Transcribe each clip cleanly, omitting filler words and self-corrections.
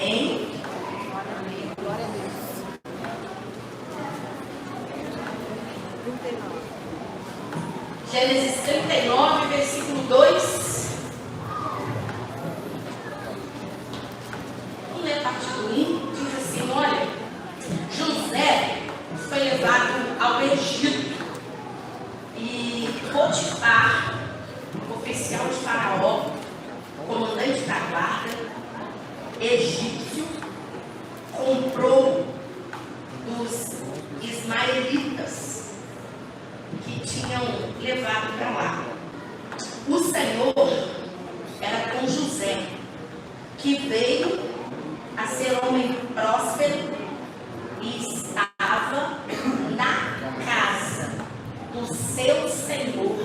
Amém? Glória a Deus. 39. Gênesis 39, versículo 2. Vamos ler a partir do 1. Diz assim: olha, José foi levado ao Egito e Potifar, oficial de Faraó, comandante da guarda, egípcio, comprou dos ismaelitas que tinham levado para lá. O Senhor era com José, que veio a ser homem próspero e estava na casa do seu senhor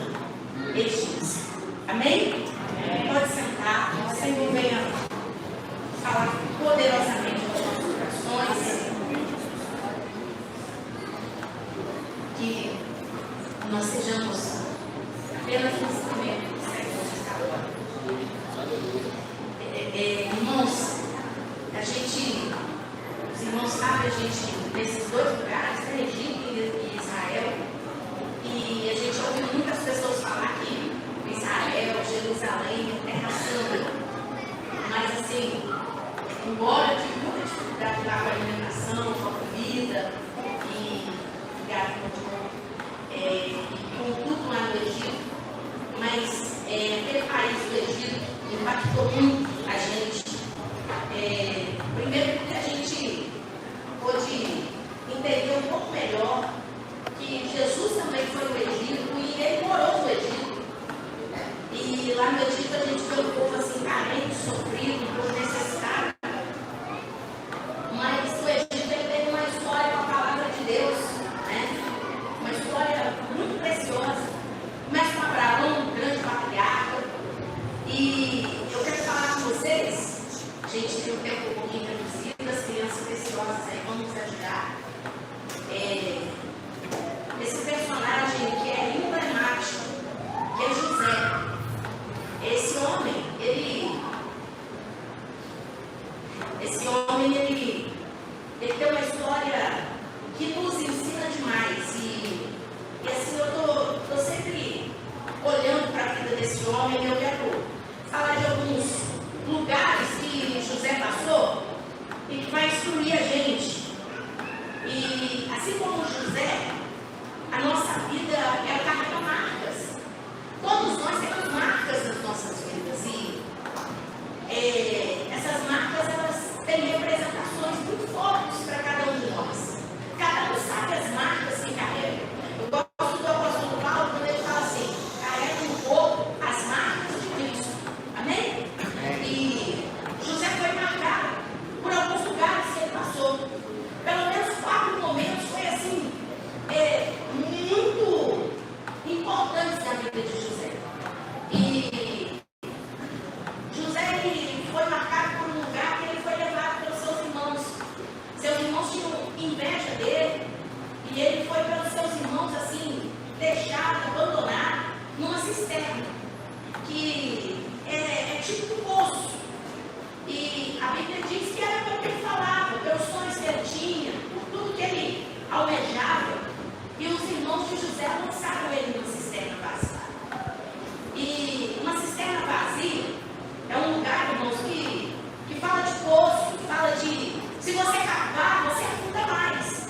egípcio. Amém? Pode sentar, o Senhor venha falar poderosamente aos nossos corações, que nós sejamos apenas um instrumento do Senhor nesta hora. Irmãos, os irmãos sabem, a gente, nesses dois lugares, Egito e Israel, e a gente ouve muitas pessoas falar que Israel, Jerusalém, Terra Santa, mas assim, embora tive muita dificuldade lá com a alimentação, com a comida, e com tudo lá no Egito, mas aquele país do Egito impactou muito a gente. Primeiro porque a gente pôde entender um pouco melhor que Jesus também foi no Egito e ele morou no Egito. E lá no Egito a gente vê um povo assim carente, sofrido, por necessidade. Mas o Egito ele tem uma história com a palavra de Deus, né? Uma história muito preciosa. Começa com Abraão, um grande patriarca. E eu quero falar com vocês, a gente tem um tempo um pouquinho reduzido, as crianças preciosas aí vão nos ajudar. Esse personagem que é emblemático, que é José. Esse homem, ele tem uma história que nos ensina demais. E assim, eu estou sempre olhando para a vida desse homem e eu quero falar de alguns lugares que José passou e que vai instruir a gente. E assim como José, a nossa vida ela carrega marcas. Todos nós temos marcas nas nossas vidas e essas marcas elas têm representações muito fortes para cada um de nós. Cada um sabe as marcas que carrega. Eu gosto do apóstolo Paulo quando ele fala assim: carrega no corpo as marcas de Cristo. Amém? E José foi marcado por alguns lugares que ele passou. Pelo menos 4 momentos foi assim, muito importantes na vida de José. E José ele foi marcado por um lugar que ele foi levado pelos seus irmãos. Seus irmãos tinham inveja dele e ele foi pelos seus irmãos assim, deixado, abandonado numa cisterna que é tipo um poço. E a Bíblia diz que era pelo que ele falava, pelos sonhos que ele tinha, por tudo que ele almejava. E os irmãos de José lançaram ele numa cisterna vazia. E uma cisterna vazia é um lugar, irmãos, que fala de poço, que fala de se você cavar, você afunda mais.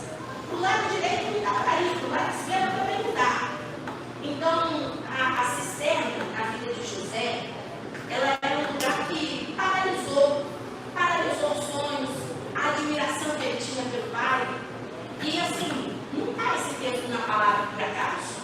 O lado direito não dá para ir, o lado esquerdo também não dá. Então, a cisterna na vida de José, ela era um lugar que paralisou os sonhos, a admiração que ele tinha pelo pai. E assim, não está esse texto na palavra por acaso.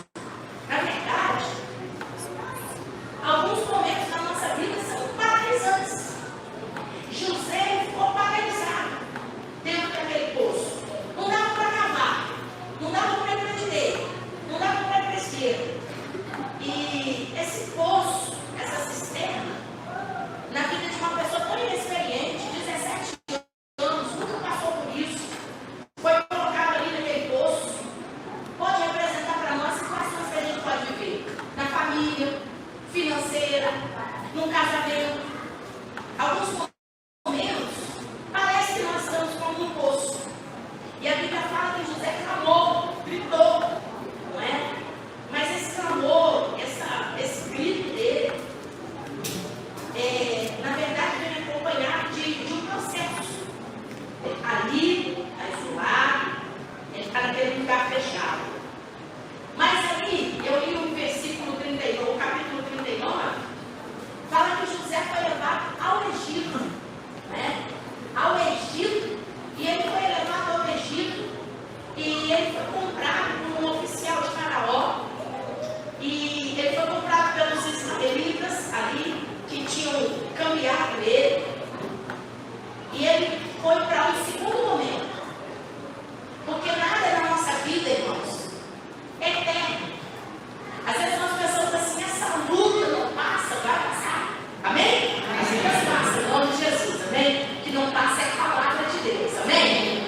que não passa é a palavra de Deus, amém?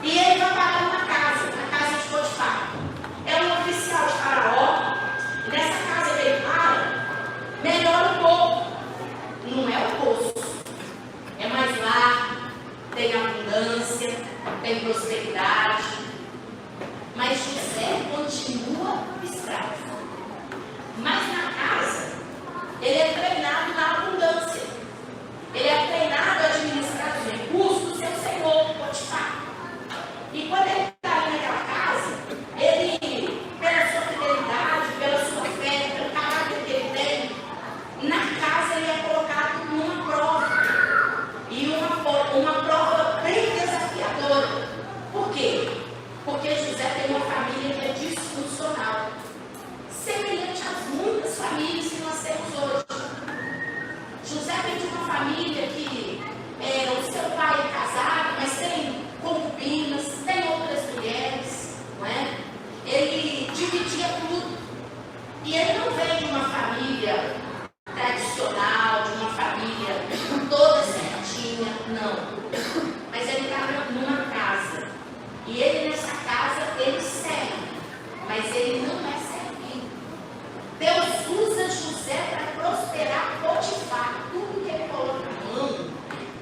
E ele vai parar numa casa, na casa de Potifar. É um oficial de Faraó, e nessa casa que ele para, melhora um pouco. Não é o poço, é mais lá, tem abundância, tem prosperidade. Mas José continua escravo. Mas na casa, ele é treinado na abundância. Ele é treinado a administrar os recursos do seu senhor, Potifar. E quando ele está ali naquela casa, ele, pela sua fidelidade, pela sua fé, pelo caráter que ele tem, na casa ele é colocado numa prova. E uma prova bem desafiadora. Por quê? Porque José tem uma família que é disfuncional, semelhante às muitas famílias que nós temos hoje. José vem de uma família que o seu pai é casado, mas tem concubinas, tem outras mulheres, não é? Ele dividia tudo. E ele não vem de uma família tradicional, de uma família toda certinha, não. Mas ele está numa casa. E ele nessa casa, ele serve, mas ele não é servido. Deus usa José para prosperar Potifar. Tudo que ele coloca na mão,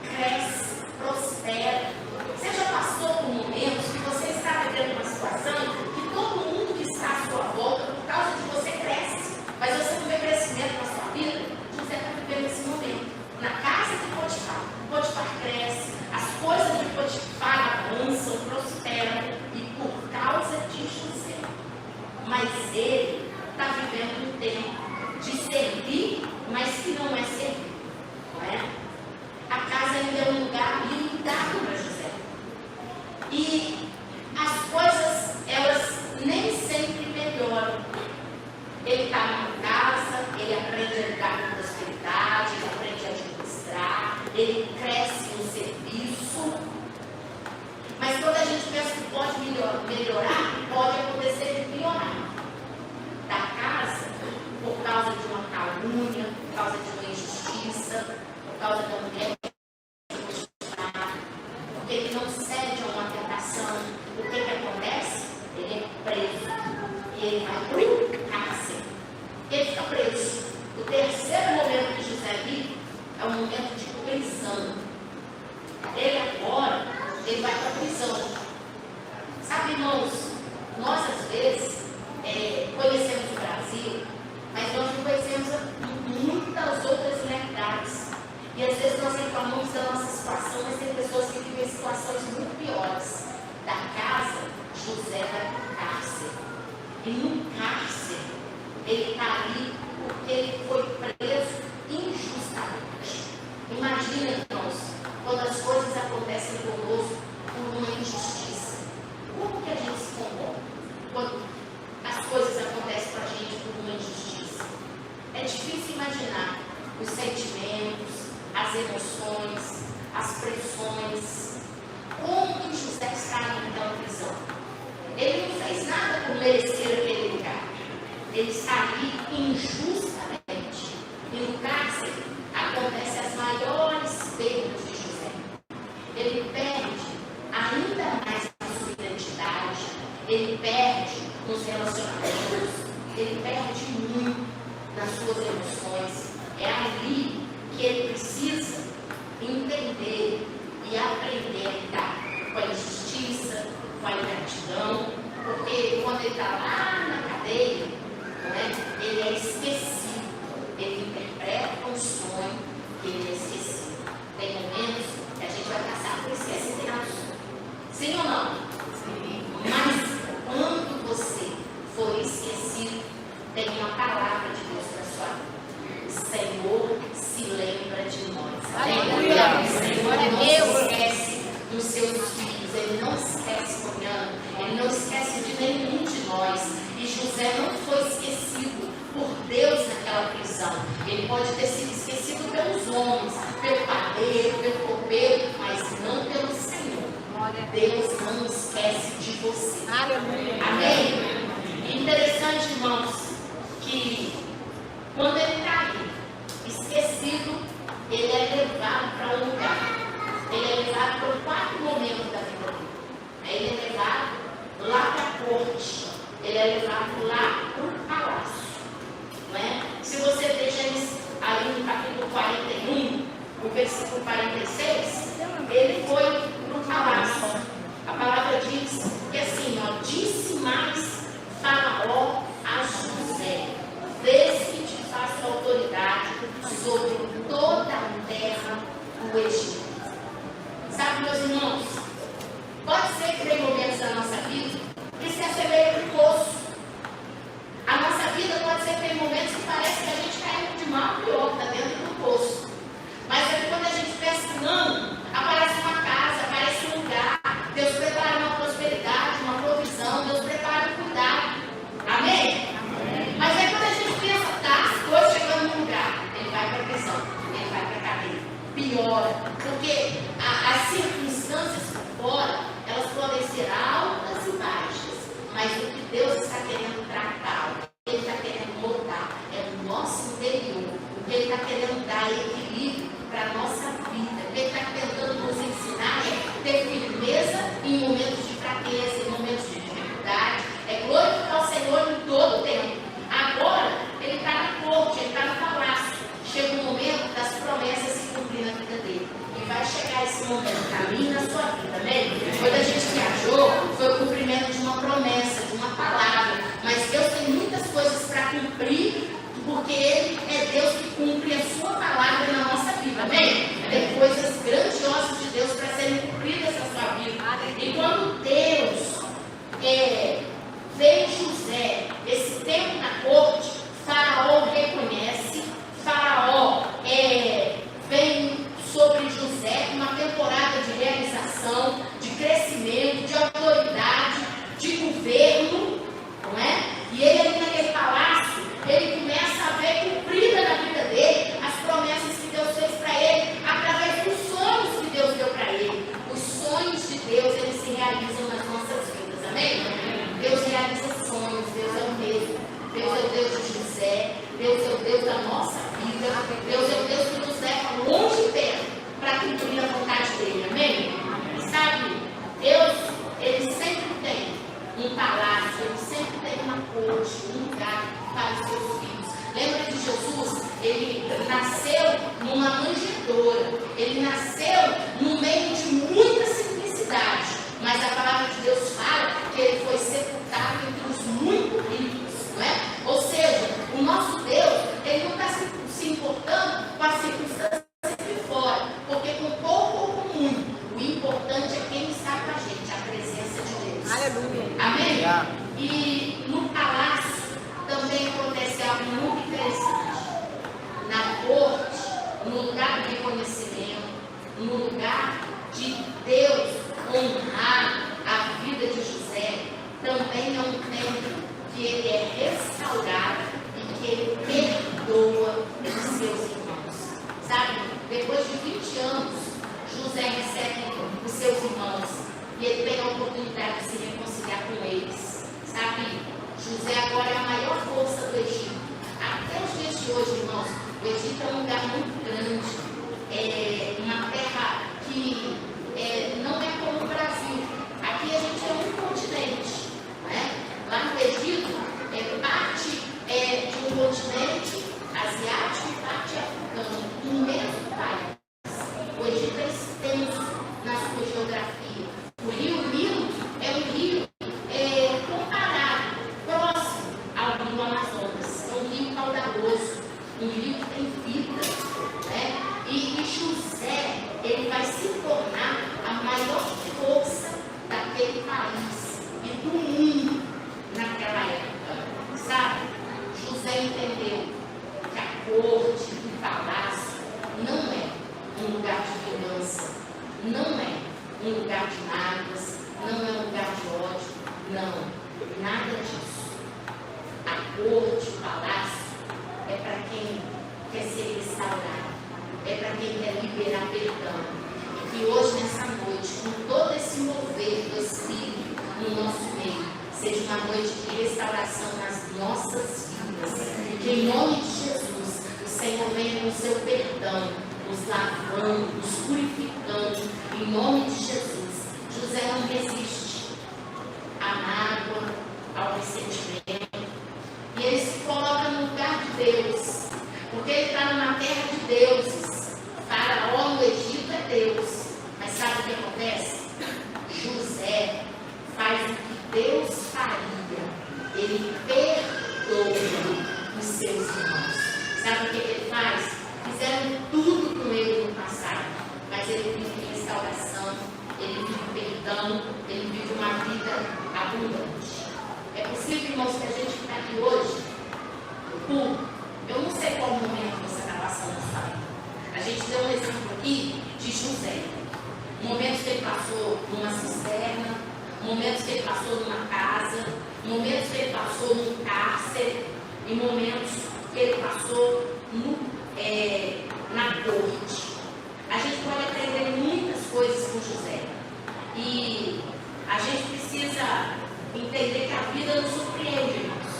cresce, prospera. Você já passou por momentos que você está vivendo uma situação que todo mundo que está à sua volta, por causa de você, cresce, mas você não vê crescimento na sua vida? José está vivendo esse momento. Na casa de Potifar, Potifar cresce, as coisas de Potifar avançam, prosperam, e por causa de José. Mas ele está vivendo um tempo de servir, mas que não é servir, não é? A casa ainda é um lugar limitado para José. E as coisas, elas nem sempre melhoram. Ele está numa casa, ele aprende a lidar com prosperidade, ele aprende a administrar, ele cresce no serviço. Mas quando a gente pensa que pode melhorar, pode acontecer de piorar. Da casa, por causa de uma calúnia, por causa de uma injustiça, por causa da mulher porque ele não cede a uma tentação. O que acontece? Ele é preso. E ele vai para o cárcere. Ele fica preso. O terceiro momento que José vive é um momento de prisão. Ele agora, ele vai para a prisão. Sabe, irmãos, nós às vezes conhecemos o Brasil, mas nós não conhecemos muitas outras realidades. E às vezes nós reclamamos da nossa situação, mas tem pessoas que vivem situações muito piores. Da casa, José vai para o cárcere. E no cárcere, ele está ali porque ele foi preso injustamente. Imagina, irmãos, quando as coisas acontecem conosco por uma injustiça. Como que a gente se comporta quando as coisas acontecem com a gente por uma injustiça? É difícil imaginar os sentimentos, as emoções, as pressões. Como que José está naquela prisão? Ele não fez nada por merecer aquele lugar. Ele está ali injustamente. E no cárcere acontecem as maiores perdas de José. Ele perde ainda mais a sua identidade. Ele perde nos relacionamentos. Ele perde muito nas suas emoções. É ali que ele precisa entender e aprender a lidar com a injustiça, com a ingratidão, porque quando ele está lá na cadeia, não é? Ele é esquecido, ele interpreta um sonho que ele é esquecido. Tem momentos que a gente vai passar por esquecimento. Sim ou não? Sim. Mas quando você for esquecido, tem uma palavra de Deus para a sua vida. O Senhor se lembra de nós. Aleluia. O Senhor não esquece dos seus filhos. Ele não esquece, Fabiano. Ele não esquece de nenhum de nós. E José não foi esquecido por Deus naquela prisão. Ele pode ter sido esquecido pelos homens, pelo padeiro, pelo copeiro, mas não pelo Senhor. Deus não esquece de você. Aleluia. Amém? Interessante, irmãos, que quando ele está ali, esquecido, ele é levado para um lugar. ele é levado lá para a corte, ele é levado lá para o palácio. Não é? Se você vê Gênesis aí no capítulo 41, no versículo 46, ele foi para o palácio. A palavra diz que assim, ó, disse mais Faraó a José: vês que te faço autoridade sobre toda a terra do Egito. Sabe, meus irmãos, pode ser que tem momentos da nossa vida que se assemelha com o poço. A nossa vida pode ser que tem momentos que parece que a gente cai de mal a pior, está dentro do poço. Mas é quando a gente pensa que não, aparece uma casa, aparece um lugar, Deus prepara uma prosperidade, uma provisão, Deus prepara um cuidado. Amém? Amém. Mas é quando a gente pensa, tá, as coisas chegando num lugar, ele vai para a prisão, ele vai para a cadeia. Piora, porque as circunstâncias por fora, elas podem ser altas e baixas, mas o que Deus está querendo tratar, o que Ele está querendo moldar, é o nosso interior. O que Ele está querendo dar equilíbrio para a nossa vida. O que Ele está tentando nos ensinar é ter firmeza em momentos de fraqueza, em momentos de dificuldade. É glorificar o Senhor em todo o tempo. Agora, Ele está na corte, Ele está no palácio. Chega o momento das promessas se cumprir na vida dele. E vai chegar esse momento para mim e na sua vida, amém? Quando a gente viajou, foi o cumprimento de uma promessa, de uma palavra. Mas Deus tem muitas coisas para cumprir, porque Ele é Deus que cumpre a sua palavra na nossa vida, amém? Tem coisas grandiosas de Deus para serem cumpridas na sua vida. E quando Deus fez José esse tempo na corte, Faraó reconhece, Faraó vem sobre José uma temporada de realização, de crescimento, de autoridade, de governo, não é? E ele ali naquele palácio, ele começa a ver cumprida na vida dele as promessas que Deus fez para ele, através dos sonhos que Deus deu para ele. Os sonhos de Deus, eles se realizam nas nossas vidas, amém? Deus realiza sonhos, Deus é o mesmo. Deus é o Deus de José, Deus é o Deus da nossa vida, Deus é o Deus que nos leva longe e perto para cumprir a vontade dele, amém? Sabe, Deus, ele sempre tem um palácio, ele sempre tem uma corte, um lugar para os seus filhos. Lembra de Jesus? Ele nasceu numa manjedoura, ele nasceu no meio de muita simplicidade, mas a palavra de Deus fala que ele foi sepultado entre os muito ricos, não é? Ou seja, o nosso Deus, ele não está se importando com as circunstâncias de fora, porque com pouco ou com muito, o importante é quem está com a gente, a presença de Deus. Aleluia. Amém? E no palácio também acontece algo muito interessante. Na corte, no lugar do reconhecimento, no lugar de Deus honrar a vida de José, também é um tempo que ele é restaurado e que ele perdoa os seus irmãos. Sabe, depois de 20 anos, José recebe os seus irmãos e ele tem a oportunidade de se reconciliar com eles. Sabe, José agora é a maior força do Egito. Até os dias de hoje, irmãos, o Egito é um lugar muito grande, uma terra que não é como o Brasil. Aqui a gente é um continente, né? Lá no Egito, parte de um continente asiático e parte africano, no mesmo país. O Egito é extenso na sua geografia. O rio Nilo é um rio comparado, próximo ao rio Amazonas. É um rio caudaloso, um rio que tem vida, né? E José, ele vai se tornar a maior força daquele país e do mundo naquela época, sabe? José entendeu que a corte do palácio não é um lugar de vingança, não é um lugar de mágoas, não é um lugar de ódio, não, nada disso. A corte, o palácio, é para quem quer ser restaurado, é para quem quer liberar perdão. E que hoje, nessa noite, com todo esse mover do Espírito no nosso meio, seja uma noite de restauração nas nossas vidas. Que em nome de Jesus, o Senhor venha com o seu perdão, nos lavando, nos purificando, em nome de Jesus. José não resiste. deuses. Faraó no Egito é Deus. Mas sabe o que acontece? José faz o que Deus faria. Ele perdoa os seus irmãos. Sabe o que ele faz? Fizeram tudo com ele no passado, mas ele vive restauração, ele vive perdão, ele vive uma vida abundante. É possível, irmãos, que a gente está aqui hoje, eu não sei qual momento você está passando nessa vida. A gente deu um exemplo aqui de José. Momentos que ele passou numa cisterna, momentos que ele passou numa casa, momentos que ele passou num cárcere, e momentos que ele passou na corte. A gente pode aprender muitas coisas com José. E a gente precisa entender que a vida nos surpreende, irmãos.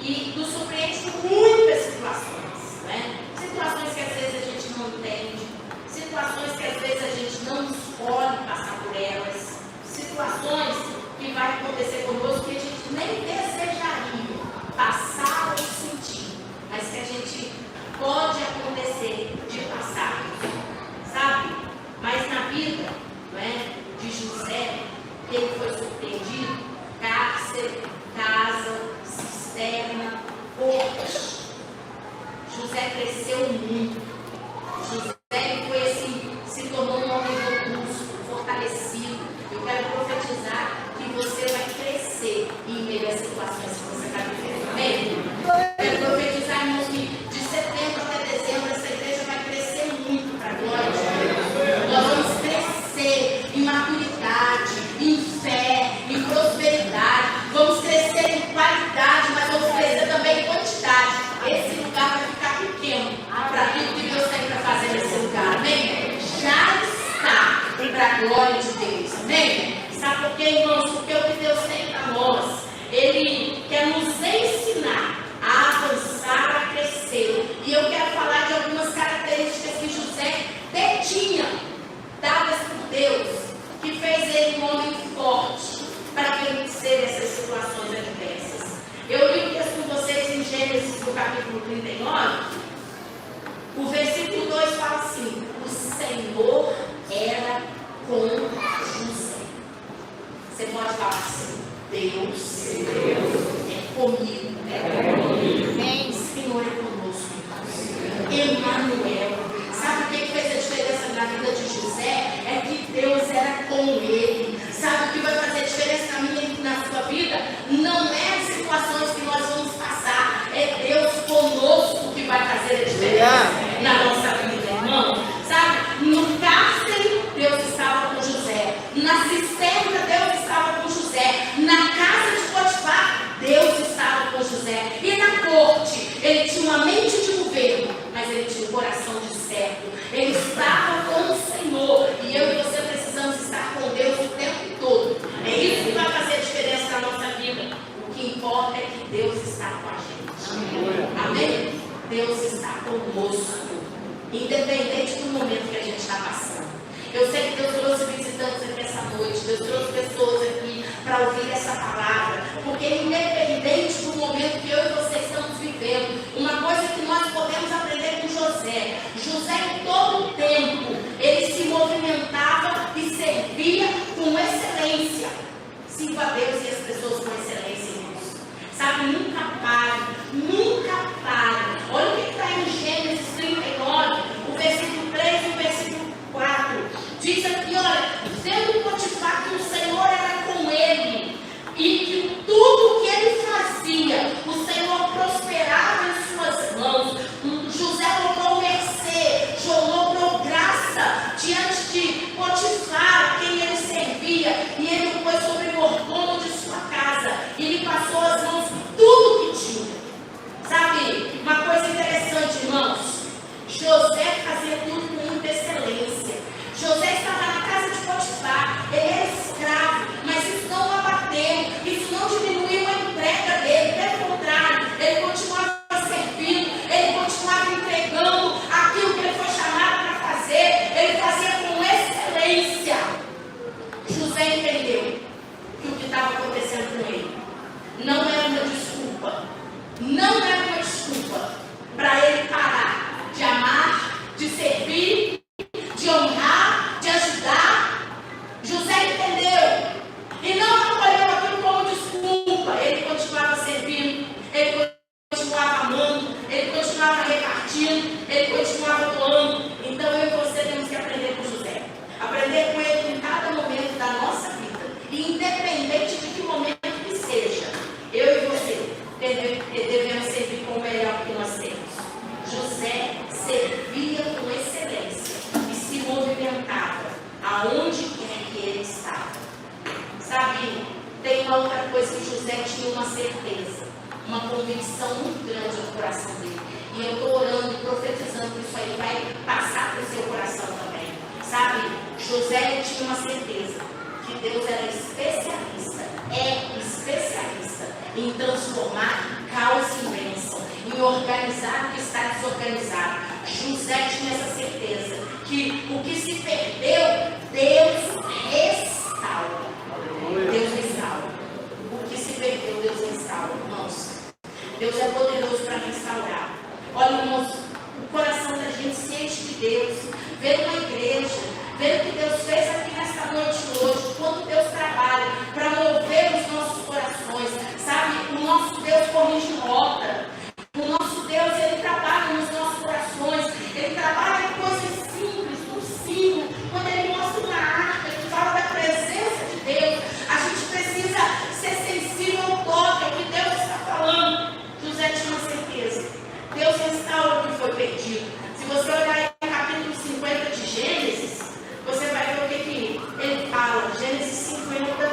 E nos surpreende com muitas situações, né? Situações que às vezes a gente não entende, situações que às vezes a gente não escolhe passar por elas, situações que vai acontecer conosco que a gente nem desejaria passar ou sentir, mas que a gente pode acontecer de passar, sabe? Mas na vida, né, de José, ele foi surpreendido, cárcere, casa, cisterna, corte. José cresceu muito. José foi assim, se tornou um homem robusto, fortalecido. Eu quero profetizar que você vai crescer em meio às situações que você está vivendo. Amém? Eu quero profetizar, irmãos, que de setembro até dezembro essa igreja vai crescer muito para a glória de Deus. Nós vamos crescer em maturidade, em fé, em prosperidade. Vamos crescer em qualidade, mas vamos crescer também em quantidade. Esse lugar vai ficar pequeno para tudo que Deus tem para fazer nesse lugar. Amém? Já está para a glória de Deus. Amém? Sabe por quê, irmãos? Porque o que Deus tem para nós, Ele quer nos ensinar a avançar, a crescer. E eu quero falar de algumas características que José tinha, dadas por Deus, que fez ele um homem forte para vencer essas situações adversas. Eu li o texto com vocês em Gênesis, no capítulo 39. O versículo 2 fala assim: o Senhor era com José. Você pode falar assim: Deus é comigo. O Senhor é conosco. Emmanuel. Sabe o que fez a diferença na vida de José? É que Deus era com ele. Sabe o que vai fazer a diferença na minha e na sua vida? Não é as situações que nós vamos passar, é Deus conosco que vai fazer a diferença na nossa vida, irmão. Sabe? No cárcere, Deus estava com José. Na cisterna, Deus estava com José. Na casa de Potifar, Deus estava com José. E na corte, ele tinha uma mente de governo, mas ele tinha um coração de servo. Ele estava com o Senhor. E eu e você precisamos estar com Deus o tempo todo. É isso que vai fazer a diferença na nossa vida. O que importa é que Deus está com a gente. Amém? Deus está conosco, independente do momento que a gente está passando. Eu sei que Deus trouxe visitantes aqui essa noite. Deus trouxe pessoas aqui para ouvir essa palavra. Porque independente do momento que eu e você estamos vivendo, uma coisa que nós podemos aprender com José. José, em todo o tempo, ele se movimentava e servia com excelência. Sirva a Deus e as pessoas com excelência, irmãos. Sabe, nunca pare, nunca pare. Olha o que está em Gênesis 39, o versículo 3 e o versículo 4. Diz aqui, olha, sendo Potifar que o Senhor era com ele, e que tudo que ele fazia, o Senhor prosperava em suas mãos. José logrou mercê, logrou graça diante de Potifar, a quem ele servia, e ele foi sobre o mordomo de sua casa, e lhe passou as mãos tudo que tinha. Sabe, uma coisa interessante, irmãos, José fazia tudo com muita excelência. José estava na casa de Potifar. uma certeza, uma convicção muito grande no coração dele. E eu estou orando e profetizando que isso aí vai passar para o seu coração também. Sabe, José tinha uma certeza que Deus era especialista, é especialista em transformar caos em bênção, em organizar o que está desorganizado. José tinha essa certeza que o que se perdeu, Deus restaura. Deus restaura. O que se perdeu, Deus restaura, irmãos. Deus é poderoso para restaurar. Olha, irmãos, o coração da gente se enche de Deus. Ver uma igreja, ver o que Deus fez aqui nesta noite hoje, quando Deus trabalha para mover os nossos corações. Sabe, o nosso Deus corrige rota. O nosso Deus, Ele trabalha nos nossos corações. Ele trabalha em coisas simples, no simples. Quando Ele mostra uma arca que fala da presença de Deus, a gente precisa ser sensível ao toque, ao que Deus está falando. José tinha uma certeza. Deus restaura o que foi perdido. Se você olhar aí no capítulo 50 de Gênesis, você vai ver o que ele fala. Gênesis 50,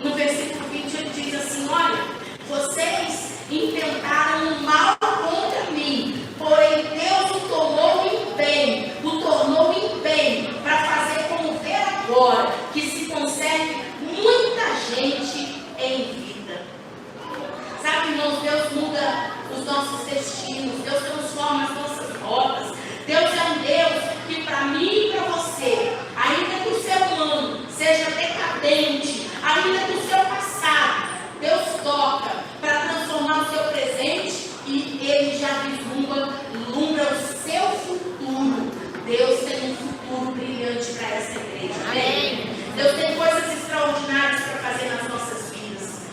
no versículo 20, ele diz assim: olha, vocês intentaram o mal contra mim, porém Deus o tornou em bem, para fazer como ver agora, que se conserve muita gente em vida. Sabe, irmãos, Deus muda os nossos destinos, Deus transforma as nossas rotas. Deus é um Deus que para mim e para você, ainda que o ser humano seja decadente, ainda que o seu passado, Deus toca para transformar o seu presente e Ele já vislumbra o seu futuro. Deus tem um futuro brilhante para essa igreja. Amém? Deus tem coisas extraordinárias para fazer nas nossas vidas.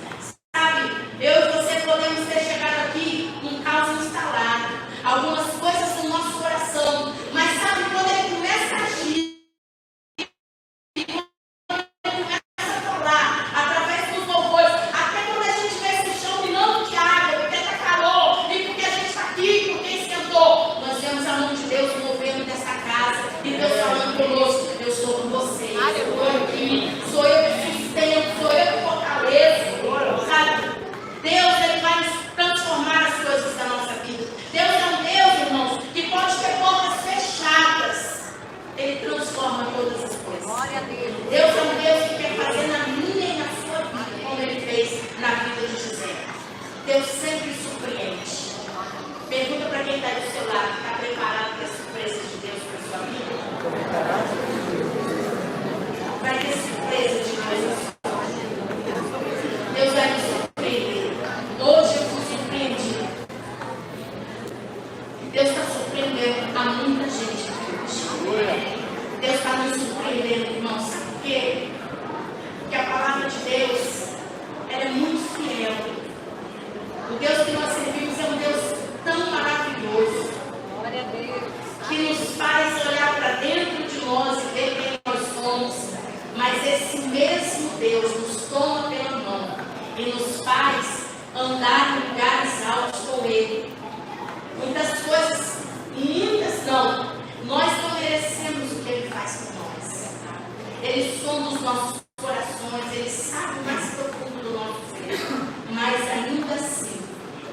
Sabe, eu e você podemos ter chegado aqui num caos instalado, algumas coisas no nosso coração, mas sabe, quando Ele começa a agir, através dos louvores, até quando a gente vê esse chão minando de água, porque está calor, e porque a gente está aqui, porque esquentou, nós vemos a mão de Deus movendo dessa casa, e Deus falando conosco: eu estou com vocês, eu estou aqui, sou eu que sustento, sou eu que fortaleço, sabe? Deus, Ele vai transformar as coisas da nossa vida. Deus é um Deus, irmãos, que pode ter portas fechadas, Ele transforma todas as coisas. Glória a Deus. Deus é um Deus que quer fazer na minha e na sua vida, como Ele fez na vida de José. Deus sempre surpreende. Pergunta para quem está do seu lado: está preparado para a surpresa de Deus para a sua vida? Vai ter surpresa de Deus. Deus vai me surpreender. Hoje eu fui surpreendido. Deus está surpreendendo a muita gente aqui hoje. Deus está nos surpreendendo, irmãos. Sabe por quê? Porque a palavra de Deus, ela é muito fiel. O Deus que nós servimos é um Deus tão maravilhoso, Glória a Deus. que nos faz olhar para dentro de nós e ver quem nós somos. Mas esse mesmo Deus nos toma pela mão e nos faz andar em lugares altos com Ele. Muitas coisas, muitas não. Nós não merecemos o que Ele faz por nós. Ele sonda os nossos corações, Ele sabe o mais profundo do nosso ser. Mas ainda assim,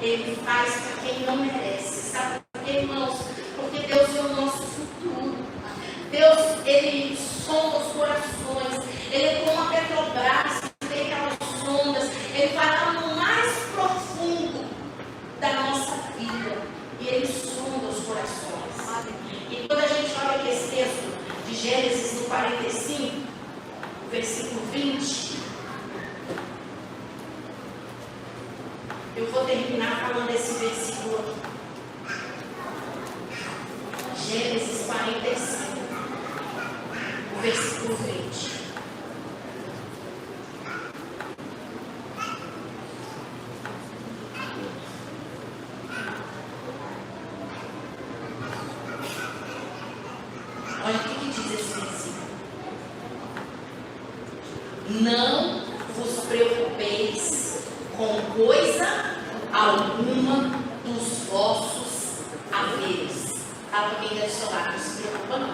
Ele faz para quem não merece. Sabe por quê, irmãos? Porque Deus é o nosso futuro. Deus, Ele sonda os corações. Ele é como a Petrobras, que tem aquelas sondas. Ele vai lá no mais profundo da nossa vida. E Ele sonda os corações. E quando a gente olha aqui esse texto de Gênesis no 45, versículo 20, eu vou terminar falando esse versículo aqui. Gênesis 45, versículo 20. Olha o que diz esse versículo. Não vos preocupeis com coisa alguma dos vossos haveres. Fala para quem está do seu lado: não se preocupa não.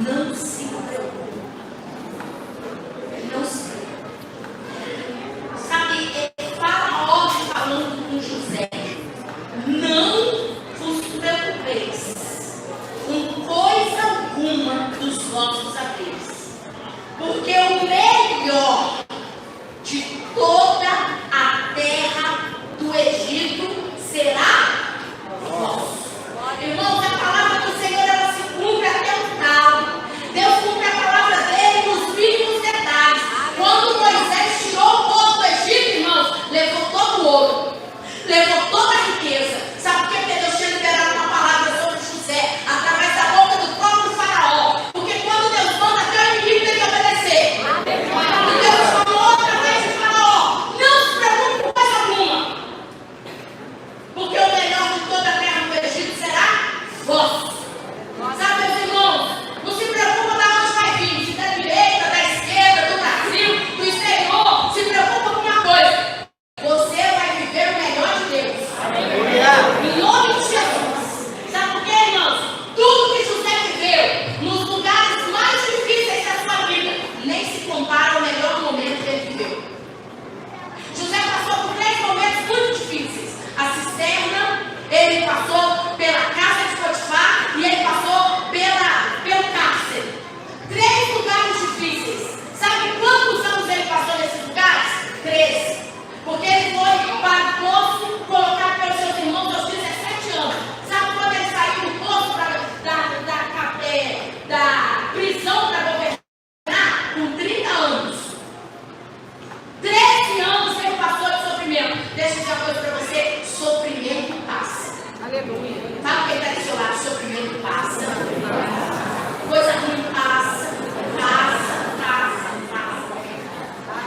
Não se preocupe. Não se preocupe. dos vossos haveres. Porque o melhor de toda a terra do Egito será vosso. Irmãos, a palavra do Senhor, ela se cumpre até o tal. Deus cumpre a palavra dele nos mínimos detalhes. Quando Moisés tirou o povo do Egito, irmãos, levou todo o ouro, levou toda a riqueza. Sabe por que Deus tinha liberado uma palavra sobre José através da boca do próprio faraó? Porque quando Deus manda, até o inimigo tem que obedecer. E Deus falou através de faraó: não se preocupe com coisa alguma, porque o melhor de toda a terra do Egito será vosso. Sabe, meus irmãos, não se preocupa de onde vai vir, se da direita, da esquerda, do Brasil, do exterior. Se preocupa com uma coisa: você vai viver o melhor de Deus. Em nome de Jesus. Sabe por quê, irmãos? Tudo que José viveu nos lugares mais difíceis da sua vida nem se compara ao melhor momento que ele viveu. José passou por 3 momentos muito difíceis. A cisterna, ele passou pela casa de Potifar e ele passou pelo cárcere. 3 lugares difíceis. Sabe quantos anos ele passou nesses lugares? 13. Porque ele foi para o poço, colocado pelos seus irmãos aos 17 anos. Sabe quando ele saiu do poço da prisão para governar? Com 30 anos. 13 anos ele passou de sofrimento. Deixa eu dizer uma coisa para você: sofrimento passa. Aleluia. Sabe quem está do seu lado? Sofrimento passa. Coisa ruim passa.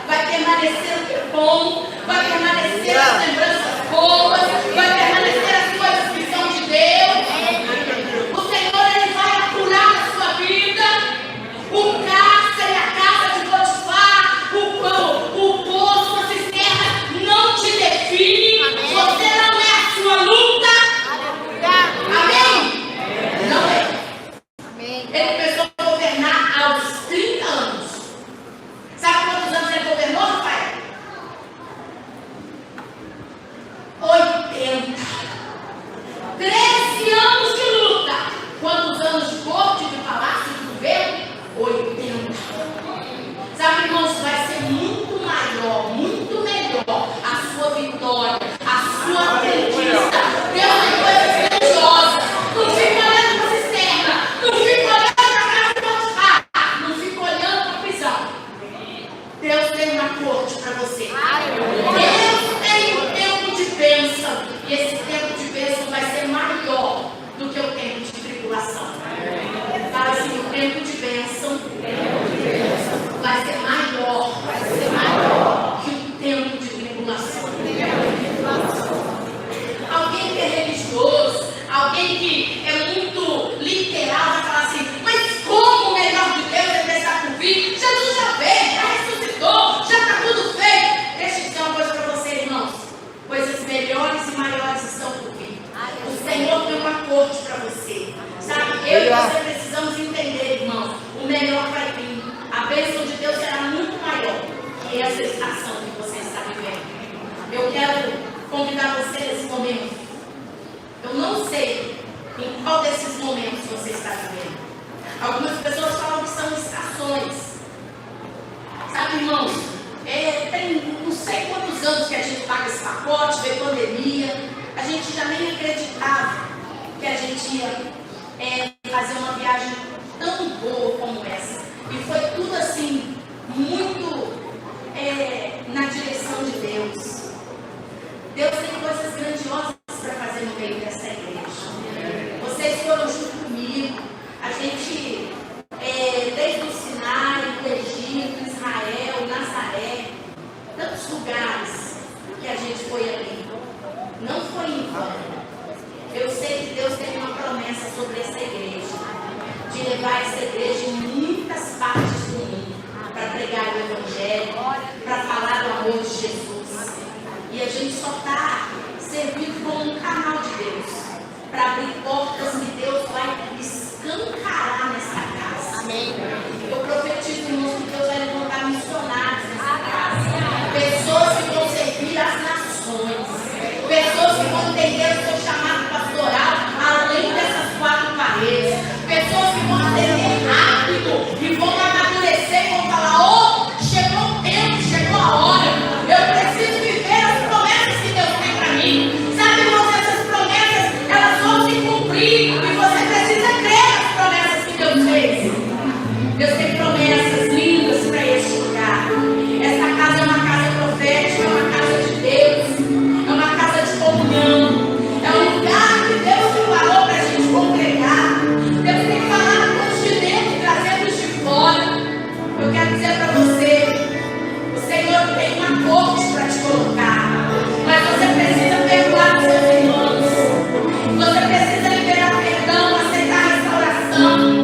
Vai permanecer o que é bom, vai permanecer as lembranças boas, vai permanecer as coisas que são de Deus. O Senhor, ele vai apurar na sua vida o cárcere, a casa de Potifar, o poço, a cisterna não te define. Você não é a sua luta. Amém? Não é. Ele começou a governar aos 30 anos. Sabe quantos anos ele governou, Rafael? 80. 13 anos de luta. Quantos anos de corte, de palácio, de governo? 80. Sabe, irmãos, vai ser muito maior, muito melhor a sua vitória, a sua conquista. Deus tem coisas grandiosas. Não fica olhando para a cisterna, não fica olhando para a casa de Potifar, não fica olhando para a prisão. Deus tem uma corte para você. Deus tem um tempo de bênção. E esse tempo de bênção vai ser maior do que o tempo de tribulação. Fala assim: o tempo de bênção vai ser maior que o tempo de tribulação. Alguém que é religioso, alguém que é muito literal, vai falar assim: mas como o melhor de Deus é estar por vir? Jesus já veio, já ressuscitou, já está tudo feito. Deixa eu dizer uma coisa para você, irmãos: coisas melhores e maiores estão por vir. O Senhor tem uma corte para você. Sabe, eu e você precisamos entender, irmãos: o melhor vai vir. A bênção de Deus será muito maior que essa estação que você está vivendo. Eu quero convidar você nesse momento. Eu não sei em qual desses momentos você está vivendo. Algumas pessoas falam que são estações. Sabe, irmãos, tem não sei quantos anos que a gente paga esse pacote, veio pandemia. A gente já nem acreditava que a gente ia fazer uma viagem tão boa como essa. E foi tudo assim, muito na direção de Deus. Deus tem coisas grandiosas para fazer no meio dessa igreja. Vocês foram junto comigo. A gente, desde o Sinai, o Egito, Israel, Nazaré, tantos lugares que a gente foi ali. Não foi em vão. Eu sei que Deus tem uma promessa sobre essa igreja, de levar essa igreja em muitas partes do mundo, para pregar o Evangelho, para falar do amor de Jesus. E a gente só está servindo como um canal de Deus, para abrir portas que Deus vai escancarar nessa casa. Amém. Eu profetizo, irmãos, que Deus vai levantar missionários nessa casa. Pessoas que vão servir as nações. Pessoas que vão entender o seu chamado pastoral além dessas 4 paredes. Pessoas que vão entender rápido coração.